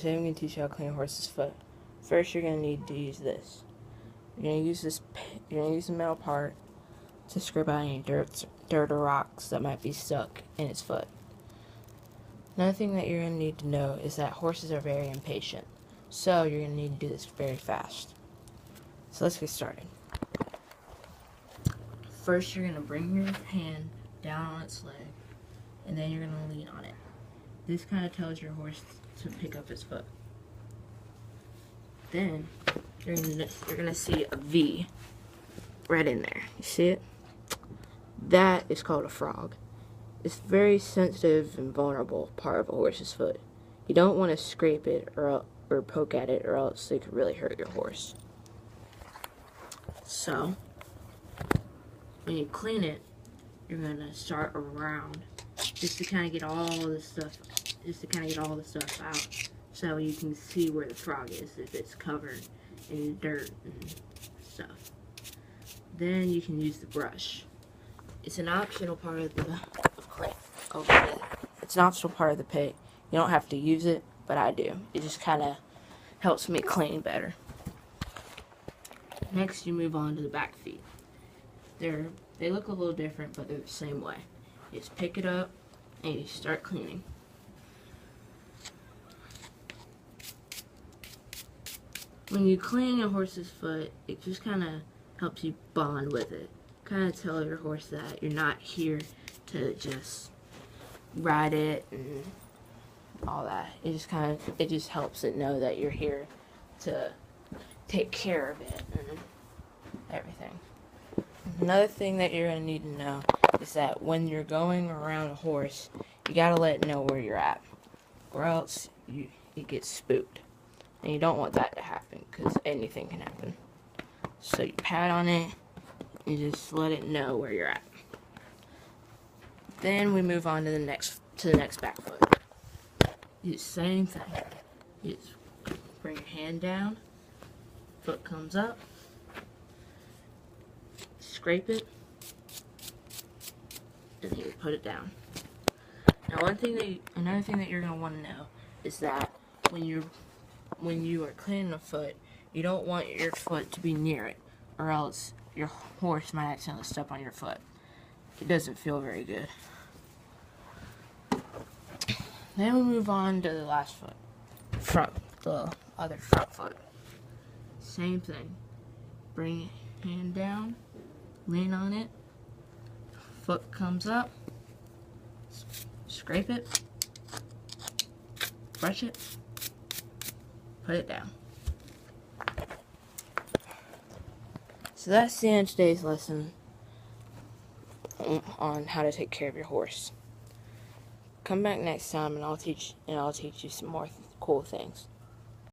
today I'm going to teach you how to clean a horse's foot. First, you're going to need to use this. You're going to use the metal part to scrape out any dirt or rocks that might be stuck in its foot. Another thing that you're going to need to know is that horses are very impatient, so you're going to need to do this very fast. So let's get started. First, you're going to bring your hand down on its leg, and then you're going to lean on it. This kind of tells your horse to pick up his foot. Then you're gonna see a V right in there. You see it? That is called a frog. It's a very sensitive and vulnerable part of a horse's foot. You don't want to scrape it or poke at it, or else it could really hurt your horse. So when you clean it, you're gonna start around just to kind of get all the stuff out, so you can see where the frog is if it's covered in dirt and stuff. Then you can use the brush. It's an optional part of it's an optional part of the pit. You don't have to use it, but I do. It just kind of helps me clean better. Next, you move on to the back feet. They look a little different, but they're the same way. You just pick it up and you start cleaning. When you clean a horse's foot, it just kind of helps you bond with it. Kind of tell your horse that you're not here to just ride it and all that. It just helps it know that you're here to take care of it and everything. Another thing that you're going to need to know is that when you're going around a horse, you got to let it know where you're at, or else it gets spooked. And you don't want that to happen, because anything can happen. So you pat on it, and just let it know where you're at. Then we move on to the next back foot. Do the same thing. You just bring your hand down, foot comes up, scrape it, and then you put it down. Now, another thing that you're going to want to know is that when you are cleaning a foot, you don't want your foot to be near it, or else your horse might accidentally step on your foot. It doesn't feel very good. Then we move on to the last foot, the other front foot. Same thing. Bring your hand down, lean on it, foot comes up, scrape it, brush it, put it down. So that's the end of today's lesson on how to take care of your horse. Come back next time and I'll teach you some more cool things.